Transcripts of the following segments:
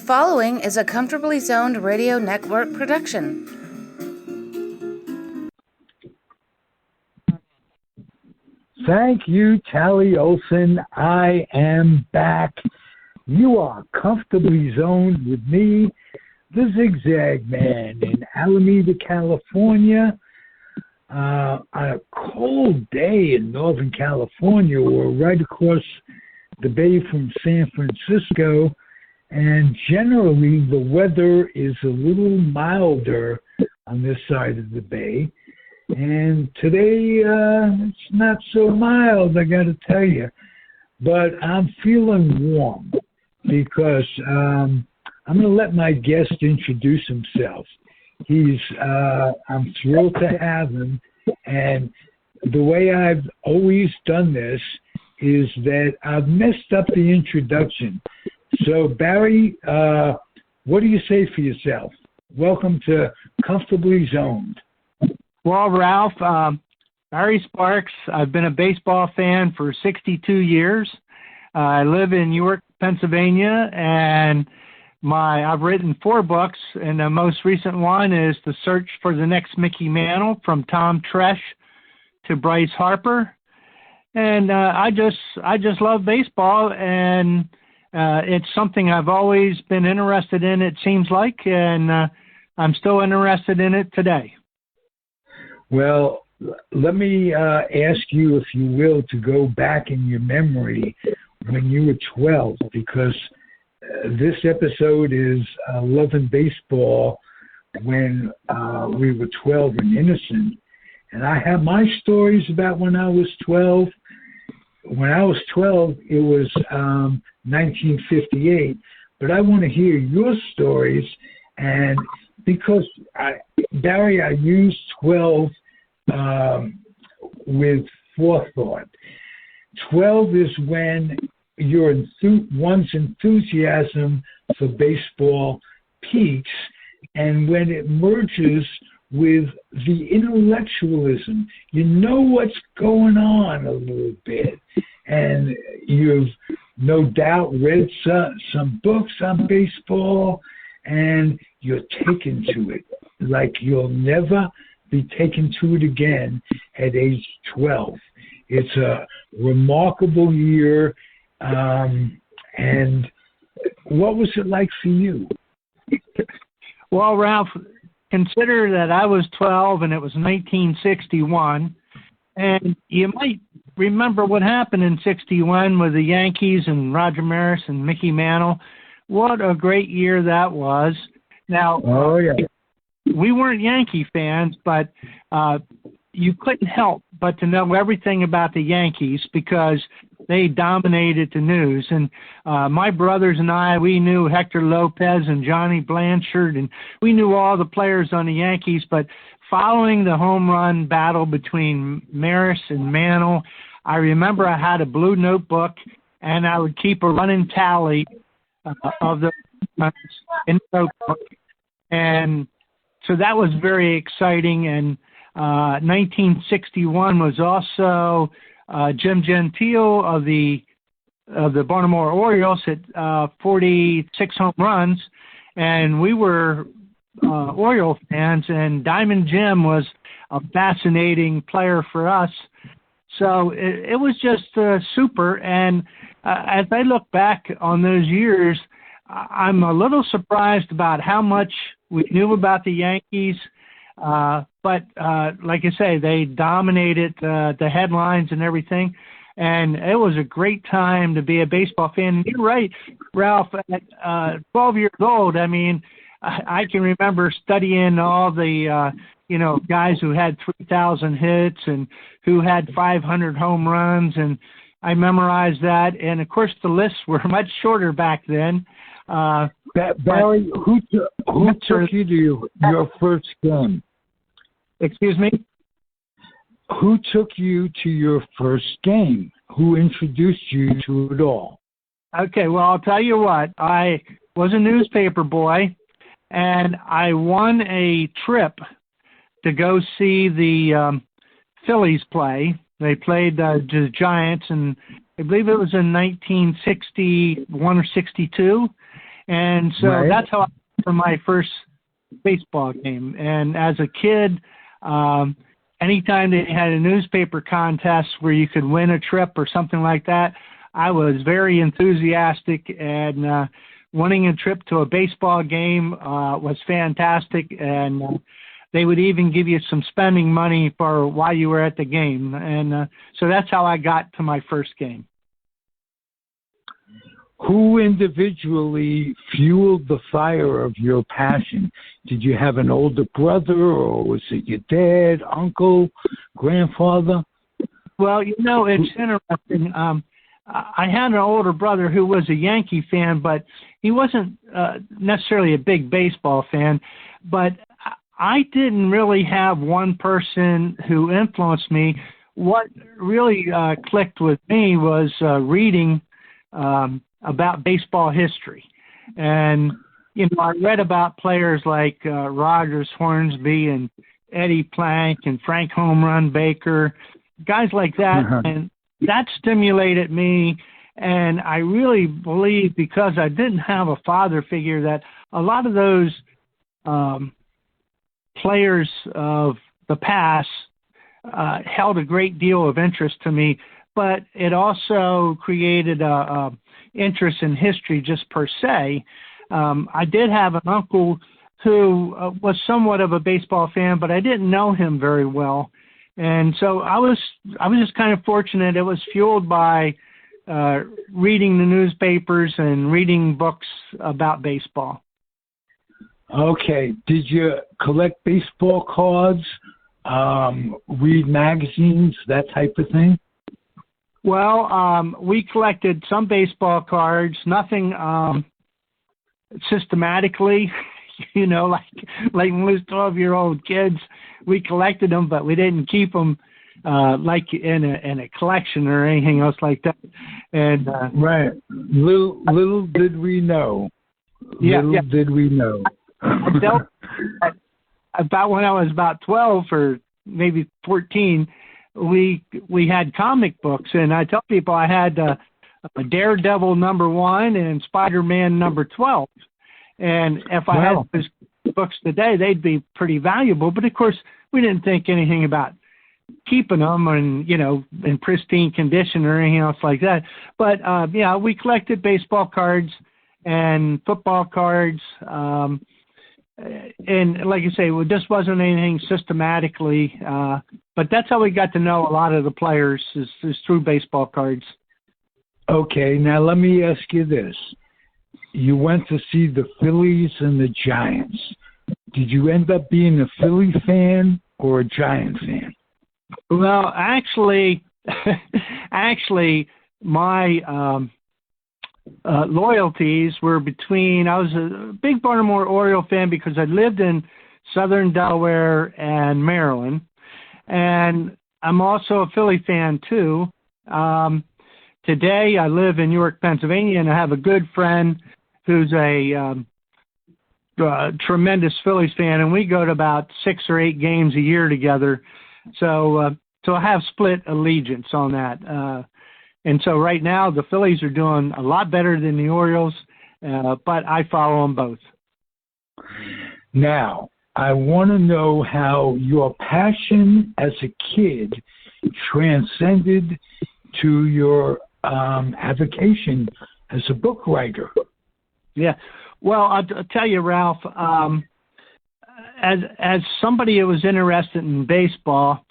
following is a Comfortably Zoned Radio Network production. Thank you, Tally Olson. I am back. You are comfortably zoned with me, the Zigzag Man, in Alameda, California. On a cold day in Northern California, we're right across the bay from San Francisco, and generally the weather is a little milder on this side of the bay. And today it's not so mild, I got to tell you. But I'm feeling warm because I'm going to let my guest introduce himself. I'm thrilled to have him. And the way I've always done this is that I've messed up the introduction. So, Barry, what do you say for yourself? Welcome to Comfortably Zoned. Well, Ralph, Barry Sparks, I've been a baseball fan for 62 years. I live in York, Pennsylvania, and I've written 4 books, and the most recent one is The Search for the Next Mickey Mantle, from Tom Tresh to Bryce Harper. And I just love baseball, and it's something I've always been interested in, it seems like, and I'm still interested in it today. Well, let me ask you, if you will, to go back in your memory when you were 12, because this episode is Lovin' Baseball when we were 12 and innocent. And I have my stories about when I was 12. When I was 12, it was 1958. But I want to hear your stories. And because, Barry, I used 12 with forethought. 12 is when one's enthusiasm for baseball peaks, and when it merges with the intellectualism. You know what's going on a little bit, and you've no doubt read some books on baseball, and you're taken to it like you'll never be taken to it again at age 12. It's a remarkable year. And what was it like for you? Well, Ralph, consider that I was 12 and it was 1961. And you might remember what happened in 61 with the Yankees and Roger Maris and Mickey Mantle. What a great year that was. Now, oh, yeah. We weren't Yankee fans, but you couldn't help but to know everything about the Yankees because they dominated the news. And my brothers and I, we knew Hector Lopez and Johnny Blanchard, and we knew all the players on the Yankees. But following the home run battle between Maris and Mantle, I remember I had a blue notebook, and I would keep a running tally of the runs in the notebook. And so that was very exciting. And 1961 was also Jim Gentile of the Baltimore Orioles hit 46 home runs, and we were Oriole fans, and Diamond Jim was a fascinating player for us. So it was just super. And as I look back on those years, I'm a little surprised about how much we knew about the Yankees. But like I say, they dominated the headlines and everything. And it was a great time to be a baseball fan. And you're right, Ralph, at 12 years old, I mean, I can remember studying all the, guys who had 3,000 hits and who had 500 home runs. And I memorized that. And, of course, the lists were much shorter back then. Barry, who took you to your first game? Excuse me? Who took you to your first game? Who introduced you to it all? Okay, well, I'll tell you what. I was a newspaper boy, and I won a trip to go see the Phillies play. They played the Giants, and I believe it was in 1961 or 62. And so Right. that's how I got to my first baseball game. And as a kid, anytime they had a newspaper contest where you could win a trip or something like that, I was very enthusiastic, and winning a trip to a baseball game was fantastic. And they would even give you some spending money for while you were at the game. And so that's how I got to my first game. Who individually fueled the fire of your passion? Did you have an older brother, or was it your dad, uncle, grandfather? Well, you know, it's interesting. I had an older brother who was a Yankee fan, but he wasn't necessarily a big baseball fan. But I didn't really have one person who influenced me. What really clicked with me was reading about baseball history. And, you know, I read about players like Rogers Hornsby and Eddie Plank and Frank Home Run Baker, guys like that. Uh-huh. And that stimulated me. And I really believe, because I didn't have a father figure, that a lot of those players of the past held a great deal of interest to me. But it also created a interest in history just per se. I did have an uncle who was somewhat of a baseball fan, but I didn't know him very well. And so I was just kind of fortunate. It was fueled by reading the newspapers and reading books about baseball. Okay. Did you collect baseball cards, read magazines, that type of thing? Well, we collected some baseball cards, nothing systematically, you know, like when we was 12-year-old kids, we collected them, but we didn't keep them like in a collection or anything else like that. And right. Little did we know. Little did we know. About when I was about 12 or maybe 14, we had comic books, and I tell people I had a Daredevil #1 and Spider-Man #12. And if I had those books today, they'd be pretty valuable. But of course, we didn't think anything about keeping them and, you know, in pristine condition or anything else like that. But yeah, we collected baseball cards and football cards. And like I say, it just wasn't anything systematically. But that's how we got to know a lot of the players is through baseball cards. Okay, now let me ask you this. You went to see the Phillies and the Giants. Did you end up being a Philly fan or a Giant fan? Well, actually, my loyalties were between, I was a big Baltimore Oriole fan because I lived in southern Delaware and Maryland. And I'm also a Philly fan, too. Today, I live in York, Pennsylvania, and I have a good friend who's a tremendous Phillies fan, and we go to about 6 or 8 games a year together. So I have split allegiance on that. And so right now, the Phillies are doing a lot better than the Orioles, but I follow them both. Now, I want to know how your passion as a kid transcended to your avocation as a book writer. Yeah. Well, I'll tell you, Ralph, as somebody who was interested in baseball,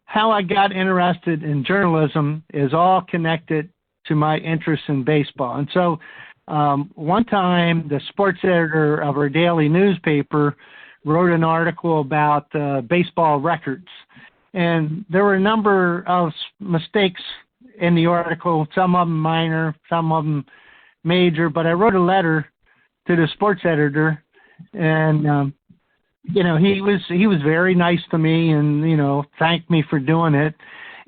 how I got interested in journalism is all connected to my interest in baseball. And so one time the sports editor of our daily newspaper wrote an article about baseball records. And there were a number of mistakes in the article, some of them minor, some of them major, but I wrote a letter to the sports editor, and you know, he was very nice to me, and you know, thanked me for doing it.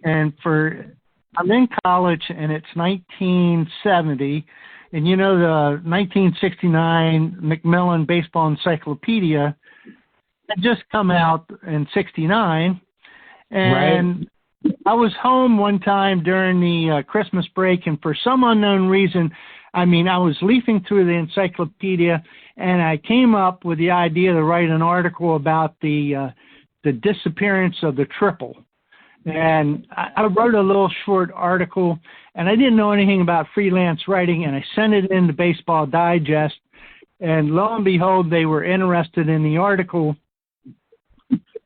And I'm in college, and it's 1970, and you know, the 1969 Macmillan Baseball Encyclopedia had just come out in '69, and right. I was home one time during the Christmas break, and for some unknown reason, I mean, I was leafing through the encyclopedia, and I came up with the idea to write an article about the disappearance of the triple. And I wrote a little short article, and I didn't know anything about freelance writing, and I sent it in to Baseball Digest, and lo and behold, they were interested in the article,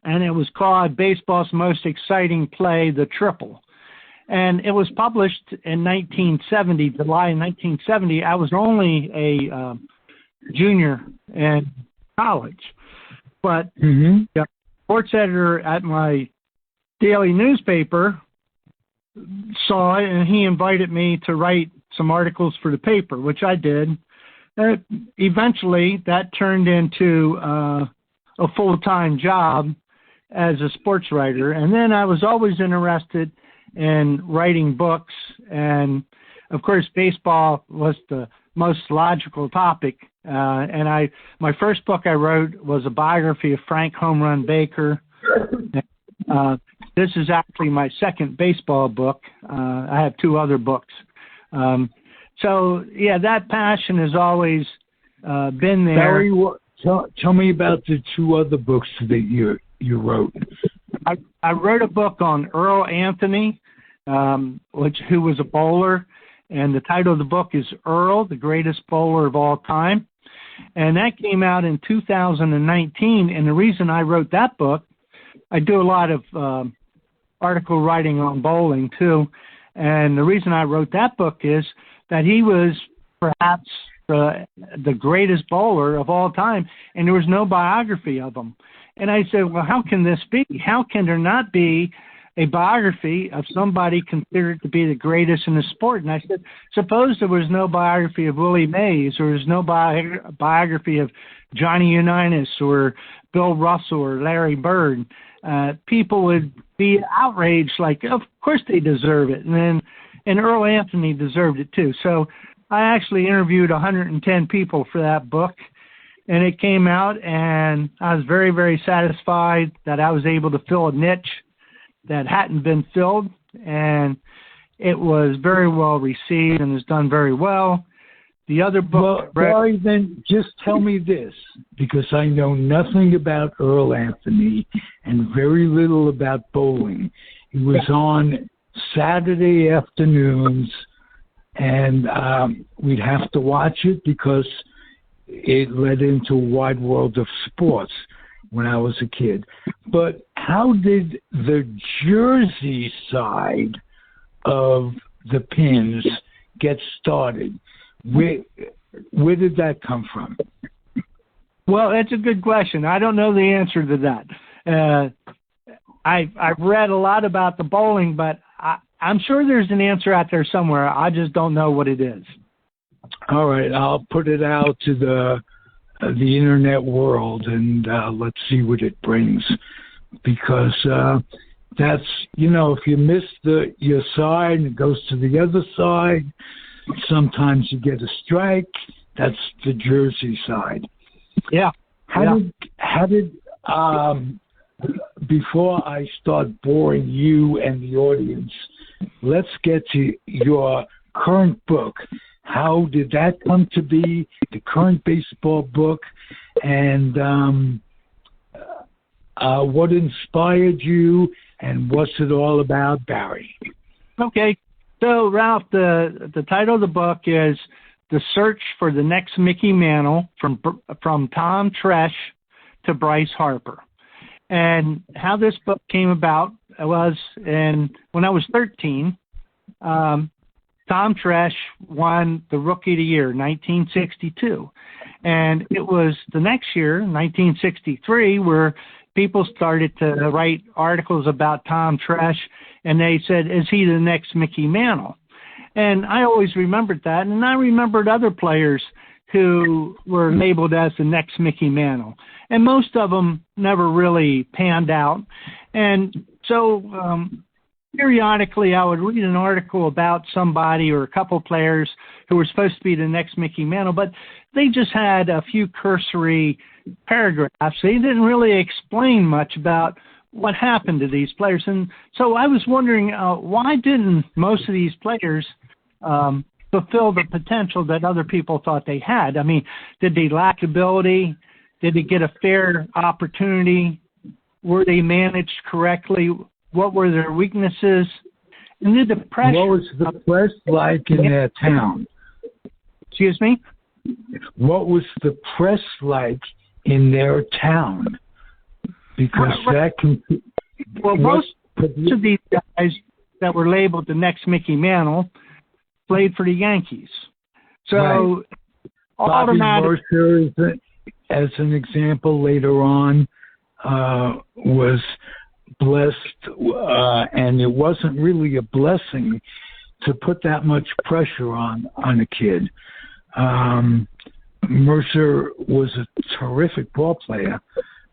and it was called Baseball's Most Exciting Play, the Triple. And it was published in 1970, July 1970. I was only a junior in college, but the sports editor at my daily newspaper saw it, and he invited me to write some articles for the paper, which I did. Eventually, that turned into a full-time job as a sports writer. And then I was always interested in writing books. And, of course, baseball was the most logical topic. And my first book I wrote was a biography of Frank Home Run Baker. This is actually my second baseball book. I have two other books. So, yeah, that passion has always been there. Barry, tell me about the two other books that you wrote. I wrote a book on Earl Anthony, who was a bowler, and the title of the book is Earl, the Greatest Bowler of All Time. And that came out in 2019, and the reason I wrote that book, I do a lot of article writing on bowling, too, and the reason I wrote that book is that he was perhaps the greatest bowler of all time, and there was no biography of him. And I said, well, how can this be? How can there not be a biography of somebody considered to be the greatest in the sport? And I said, suppose there was no biography of Willie Mays, or there's no biography of Johnny Unitas or Bill Russell or Larry Bird. People would be outraged, like, of course they deserve it. And Earl Anthony deserved it too. So I actually interviewed 110 people for that book, and it came out, and I was very, very satisfied that I was able to fill a niche that hadn't been filled, and it was very well received and has done very well. The other book... Well, Barry, then just tell me this, because I know nothing about Earl Anthony and very little about bowling. He was on Saturday afternoons, and we'd have to watch it because it led into a wide world of sports when I was a kid. But how did the Jersey side of the pins get started? Where did that come from? Well, that's a good question. I don't know the answer to that. I've read a lot about the bowling, but I'm sure there's an answer out there somewhere. I just don't know what it is. All right, I'll put it out to the internet world, and let's see what it brings. Because that's, if you miss your side and it goes to the other side, sometimes you get a strike. That's the Jersey side. Yeah. How did before I start boring you and the audience, let's get to your current book. How did that come to be, the current baseball book, and what inspired you, and what's it all about, Barry? Okay. So, Ralph, the title of the book is The Search for the Next Mickey Mantle, from Tom Tresh to Bryce Harper. And how this book came about was when I was 13, Tom Tresh won the Rookie of the Year, 1962. And it was the next year, 1963, where people started to write articles about Tom Tresh, and they said, is he the next Mickey Mantle? And I always remembered that, and I remembered other players who were labeled as the next Mickey Mantle. And most of them never really panned out. And so periodically I would read an article about somebody or a couple players who were supposed to be the next Mickey Mantle, but they just had a few cursory paragraphs. They didn't really explain much about what happened to these players. And so I was wondering, why didn't most of these players fulfill the potential that other people thought they had? I mean, did they lack ability? Did they get a fair opportunity? Were they managed correctly? What were their weaknesses? And did the pressure... What was the press like in their town? Excuse me? What was the press like in their town? Because that can... Well, most of these guys that were labeled the next Mickey Mantle played for the Yankees. So, Bobby Mercer, as an example, later on, was blessed, and it wasn't really a blessing to put that much pressure on a kid. Mercer was a terrific ball player,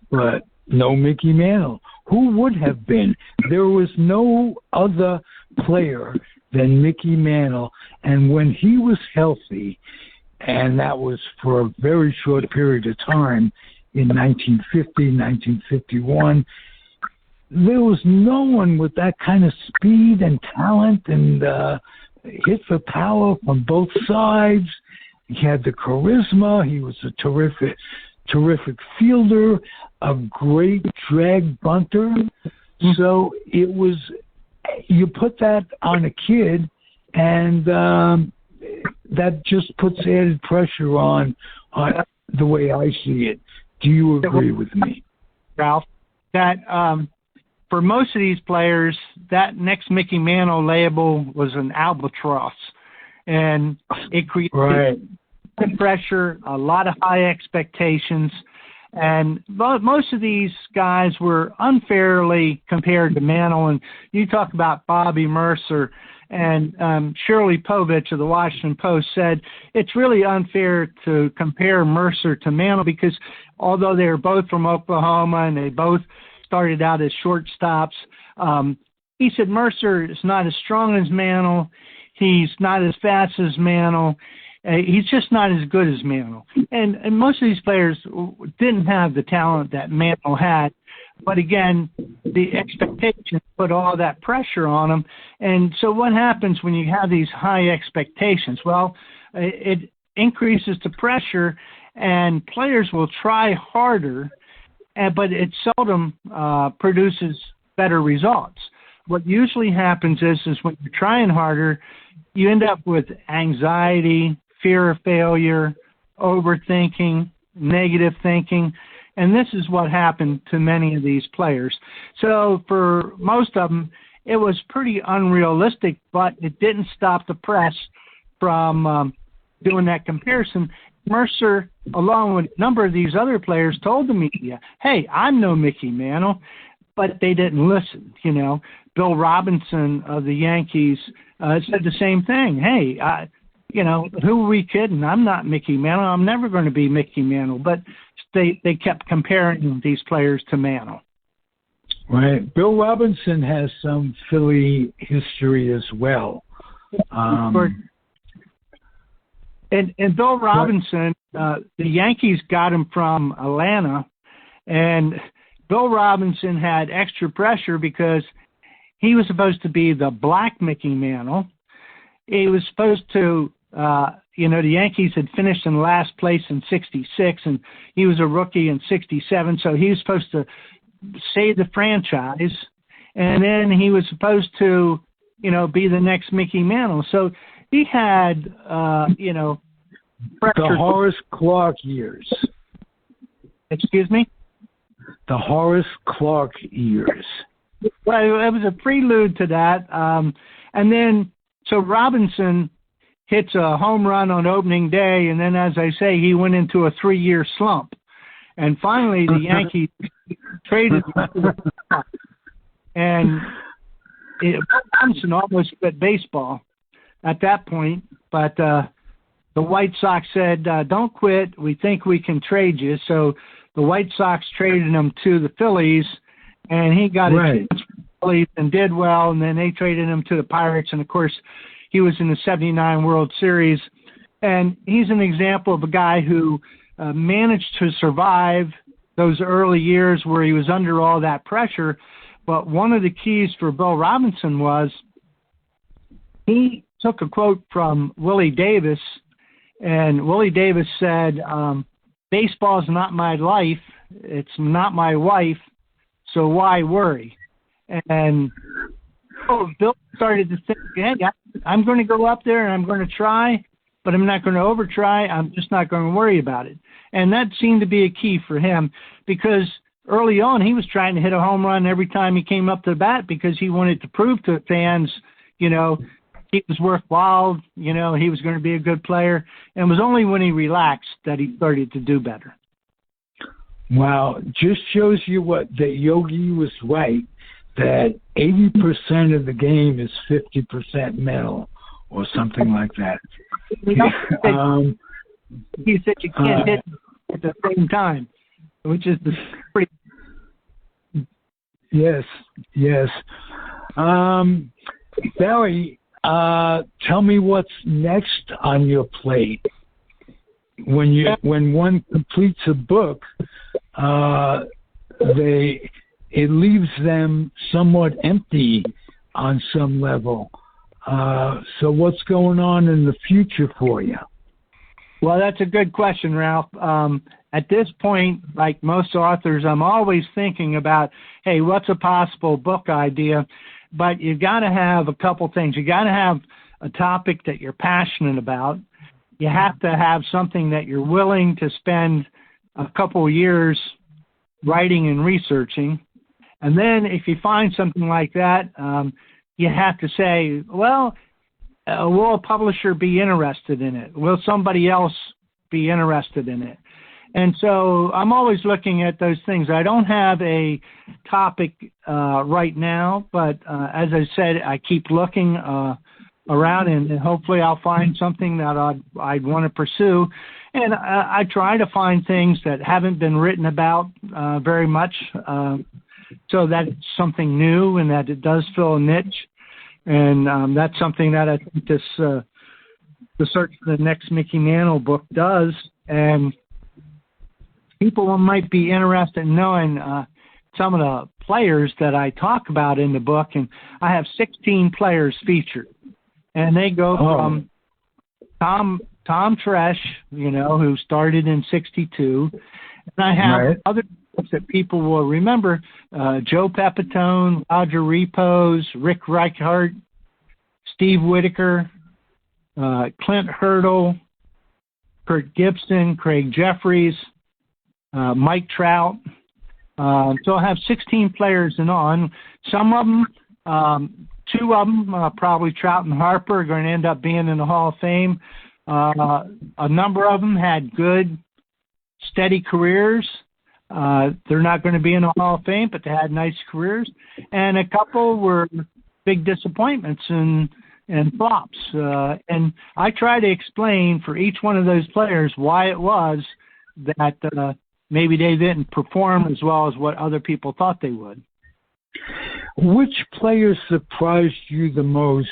but no Mickey Mantle. Who would have been? There was no other player than Mickey Mantle, and when he was healthy, and that was for a very short period of time in 1950, 1951, there was no one with that kind of speed and talent and hit for power from both sides. He had the charisma. He was a terrific fielder, a great drag bunter. So it was, you put that on a kid, and that just puts added pressure on the way I see it. Do you agree with me, Ralph? That for most of these players, that next Mickey Mantle label was an albatross, and it created pressure, a lot of high expectations, and most of these guys were unfairly compared to Mantle. And you talk about Bobby Mercer, and Shirley Povich of the Washington Post said it's really unfair to compare Mercer to Mantle because although they were both from Oklahoma and they both started out as shortstops, he said Mercer is not as strong as Mantle. He's not as fast as Mantle. He's just not as good as Mantle. And most of these players didn't have the talent that Mantle had. But again, the expectations put all that pressure on them. And so what happens when you have these high expectations? Well, it increases the pressure, and players will try harder, but it seldom produces better results. What usually happens is when you're trying harder, you end up with anxiety, fear of failure, overthinking, negative thinking, and this is what happened to many of these players. So for most of them, it was pretty unrealistic, but it didn't stop the press from doing that comparison. Mercer, along with a number of these other players, told the media, hey, I'm no Mickey Mantle, but they didn't listen, you know. Bill Robinson of the Yankees said the same thing. Hey, who are we kidding? I'm not Mickey Mantle. I'm never going to be Mickey Mantle. But they kept comparing these players to Mantle. Right. Bill Robinson has some Philly history as well. And Bill Robinson, the Yankees got him from Atlanta, and Bill Robinson had extra pressure because he was supposed to be the black Mickey Mantle. He was supposed to, the Yankees had finished in last place in 66, and he was a rookie in 67, so he was supposed to save the franchise, and then he was supposed to, be the next Mickey Mantle. So he had, pressure. The Horace Clarke years. Excuse me? The Horace Clarke years. Well, it was a prelude to that. And then, so Robinson hits a home run on opening day, and then, as I say, he went into a 3-year slump. And finally, the Yankees traded him. And Robinson almost quit baseball at that point, but the White Sox said, don't quit. We think we can trade you. So the White Sox traded him to the Phillies, and he got a chance for the Phillies and did well, and then they traded him to the Pirates, and, of course, he was in the 79 World Series. And he's an example of a guy who managed to survive those early years where he was under all that pressure. But one of the keys for Bill Robinson was he took a quote from Willie Davis, and Willie Davis said, baseball's not my life, it's not my wife, so why worry? And Bill started to think, hey, I'm going to go up there and I'm going to try, but I'm not going to over try. I'm just not going to worry about it. And that seemed to be a key for him, because early on he was trying to hit a home run every time he came up to the bat, because he wanted to prove to fans, he was worthwhile, he was going to be a good player. And it was only when he relaxed that he started to do better. Wow, just shows you that Yogi was right, that 80% of the game is 50% mental or something like that. He said you can't hit at the same time, which is pretty. Yes. Barry, tell me what's next on your plate. When one completes a book, it leaves them somewhat empty on some level. So what's going on in the future for you? Well, that's a good question, Ralph. At this point, like most authors, I'm always thinking about, hey, what's a possible book idea? But you've got to have a couple things. You got to have a topic that you're passionate about. You have to have something that you're willing to spend a couple of years writing and researching. And then if you find something like that, you have to say, well, will a publisher be interested in it? Will somebody else be interested in it? And so I'm always looking at those things. I don't have a topic right now, but as I said, I keep looking around, and hopefully I'll find something that I'd want to pursue. And I try to find things that haven't been written about very much, so that it's something new and that it does fill a niche. And that's something that I think the Search for the Next Mickey Mantle book does. And people might be interested in knowing some of the players that I talk about in the book. And I have 16 players featured. And they go from Tom Tresh, who started in '62. And I have other books that people will remember, Joe Pepitone, Roger Repos, Rick Reichhardt, Steve Whitaker, Clint Hurdle, Kurt Gibson, Craig Jeffries, Mike Trout. So I have 16 players and on. Some of them, two of them, probably Trout and Harper, are going to end up being in the Hall of Fame. A number of them had good, steady careers. They're not going to be in the Hall of Fame, but they had nice careers. And a couple were big disappointments and flops. And I try to explain for each one of those players why it was that maybe they didn't perform as well as what other people thought they would. Which players surprised you the most,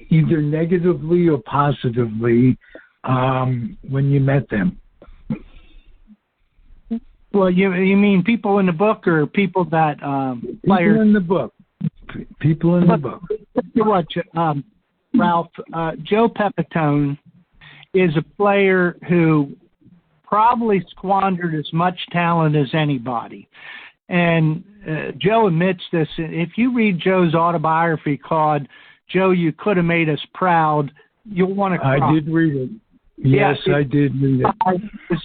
either negatively or positively, when you met them? Well, you mean people in the book or people that players? People in the book. People in the book. What, Ralph? Joe Pepitone is a player who probably squandered as much talent as anybody. And Joe admits this. If you read Joe's autobiography called "Joe, You Could Have Made Us Proud," you'll want to cry. I did read it. Yes, I did read it.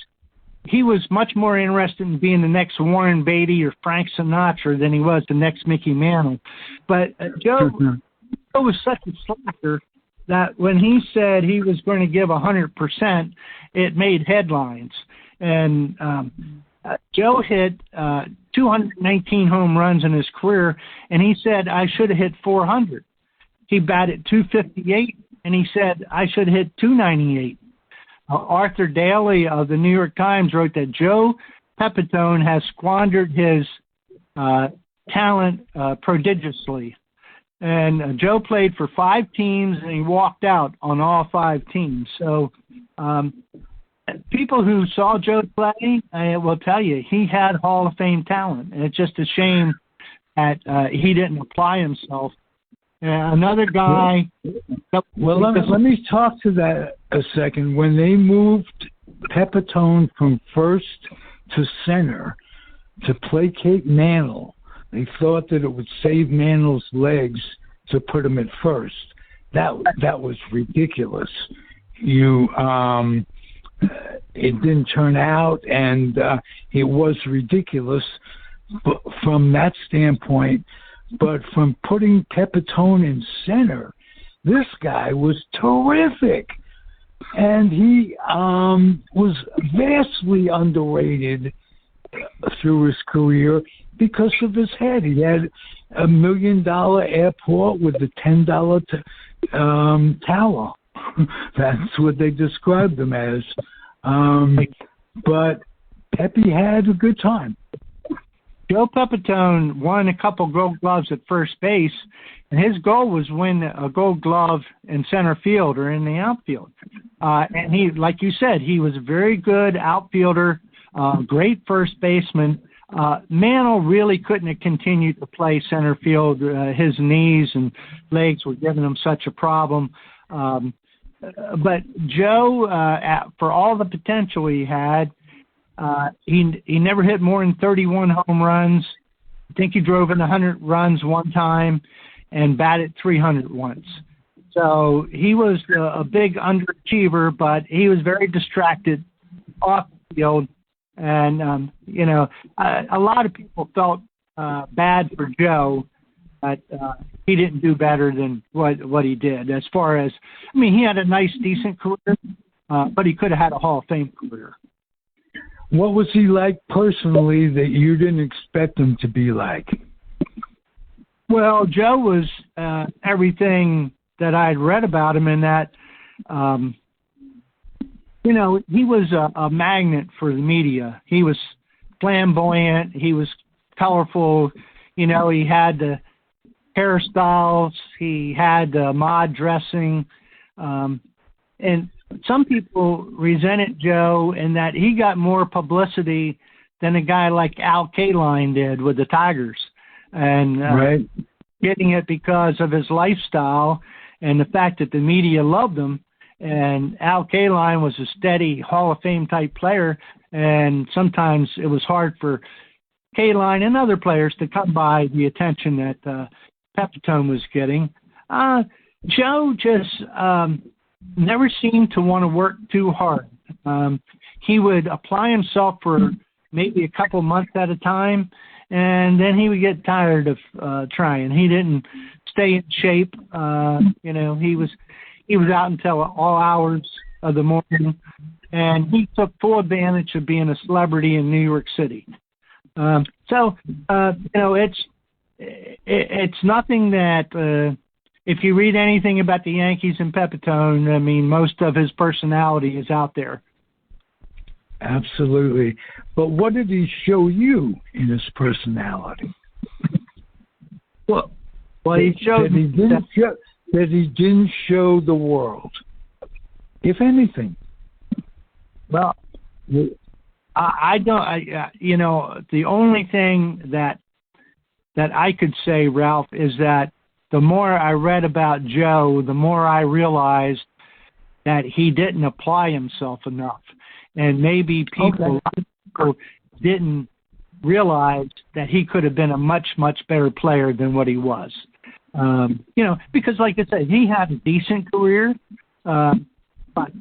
He was much more interested in being the next Warren Beatty or Frank Sinatra than he was the next Mickey Mantle. But Joe was such a slacker that when he said he was going to give 100%, it made headlines. And Joe hit 219 home runs in his career, and he said, I should have hit 400. He batted 258, and he said, I should have hit 298. Arthur Daly of the New York Times wrote that Joe Pepitone has squandered his talent prodigiously. And Joe played for 5 teams, and he walked out on all 5 teams. So people who saw Joe play will tell you he had Hall of Fame talent. And it's just a shame that he didn't apply himself. Another guy. Well, let me talk to that a second. When they moved Pepitone from first to center to placate Mantle, they thought that it would save Mantle's legs to put him at first. That was ridiculous. It didn't turn out, and it was ridiculous from that standpoint. But from putting Pepitone in center, this guy was terrific. And he was vastly underrated through his career because of his head. He had $1 million airport with a $10 tower. That's what they described him as. But Pepe had a good time. Joe Pepitone won a couple Gold Gloves at first base, and his goal was win a Gold Glove in center field or in the outfield. And he, like you said, he was a very good outfielder, great first baseman. Mantle really couldn't have continued to play center field. His knees and legs were giving him such a problem. But Joe, for all the potential he had, he never hit more than 31 home runs. I think he drove in 100 runs one time and batted 300 once. So he was a big underachiever, but he was very distracted off the field. And, a lot of people felt bad for Joe, but he didn't do better than what he did. As far as, he had a nice, decent career, but he could have had a Hall of Fame career. What was he like personally that you didn't expect him to be like? Well, Joe was everything that I had read about him in that, he was a magnet for the media. He was flamboyant. He was colorful. He had the hairstyles. He had mod dressing. And some people resented Joe in that he got more publicity than a guy like Al Kaline did with the Tigers. And right. Getting it because of his lifestyle and the fact that the media loved him. And Al Kaline was a steady Hall of Fame type player, and sometimes it was hard for Kaline and other players to come by the attention that Pepitone was getting. Joe just never seemed to want to work too hard. He would apply himself for maybe a couple months at a time, and then he would get tired of trying. He didn't stay in shape. He was out until all hours of the morning, and he took full advantage of being a celebrity in New York City. It's nothing that if you read anything about the Yankees and Pepitone, most of his personality is out there. Absolutely. But what did he show you in his personality? Well, he showed that he didn't show the world, if anything. Well, I don't. The only thing that I could say, Ralph, is that the more I read about Joe, the more I realized that he didn't apply himself enough, and maybe people didn't realize that he could have been a much, much better player than what he was. Because like I said, he had a decent career, but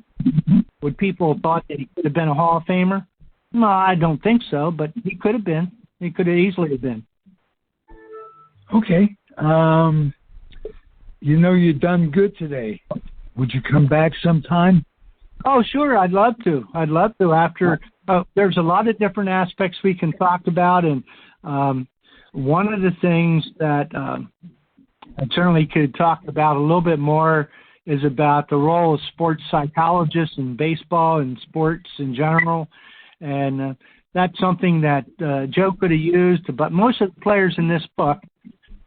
would people have thought that he could have been a Hall of Famer? No, I don't think so, but he could have been. He could have easily have been. Okay. You've done good today. Would you come back sometime? Oh, sure. I'd love to. After there's a lot of different aspects we can talk about, and one of the things that I certainly could talk about a little bit more is about the role of sports psychologists in baseball and sports in general. And that's something that Joe could have used. But most of the players in this book,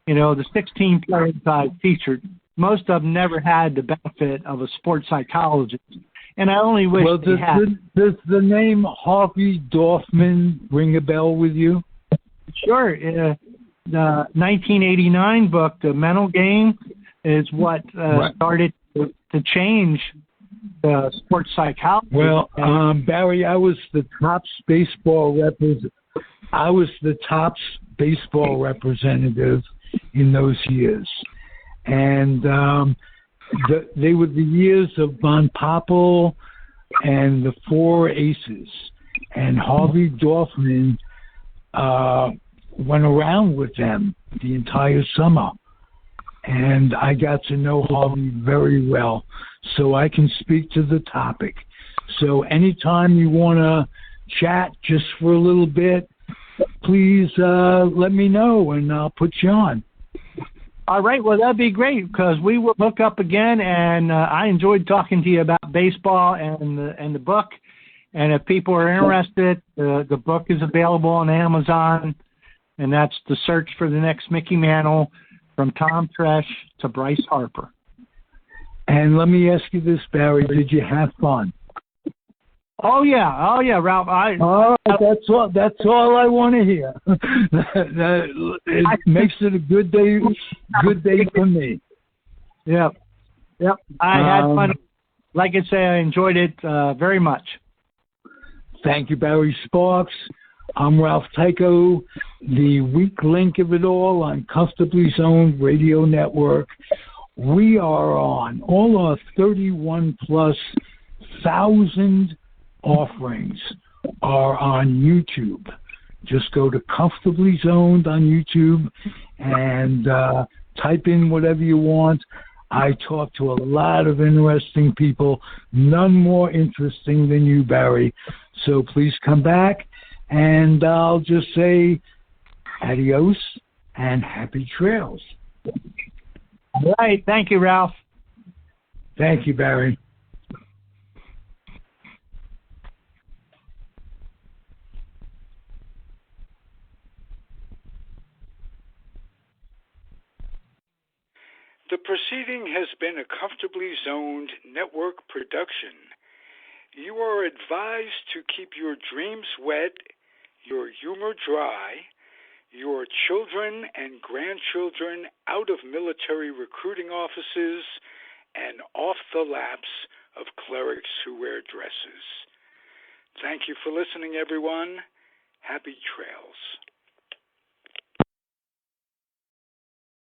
the 16 players I featured, most of them never had the benefit of a sports psychologist. And I only wish they had. Does the name Harvey Dorfman ring a bell with you? Sure. The 1989 book, The Mental Game, is what started to change the sports psychology. Well, Barry, I was the tops baseball representative in those years, and they were the years of Von Poppel and the Four Aces, and Harvey Dorfman went around with them the entire summer, and I got to know Harvey very well, so I can speak to the topic. So anytime you want to chat just for a little bit, please let me know, and I'll put you on. All right, well, that'd be great, because we will hook up again, and I enjoyed talking to you about baseball and the book. And if people are interested, the book is available on Amazon, and that's The Search for the Next Mickey Mantle, from Tom Tresh to Bryce Harper. And let me ask you this, Barry, did you have fun? Oh yeah, Ralph. That's all I want to hear. It makes it a good day for me. Yep. I had fun. Like I say, I enjoyed it very much. Thank you, Barry Sparks. I'm Ralph Tycho, the weak link of it all on Comfortably Zoned Radio Network. We are on all our 31+ thousand offerings are on YouTube. Just go to Comfortably Zoned on YouTube and type in whatever you want. I talk to a lot of interesting people, none more interesting than you, Barry. So please come back, and I'll just say adios and happy trails. All right. Thank you, Ralph. Thank you, Barry. The proceeding has been a Comfortably Zoned network production. You are advised to keep your dreams wet, your humor dry, your children and grandchildren out of military recruiting offices and off the laps of clerics who wear dresses. Thank you for listening, everyone. Happy trails.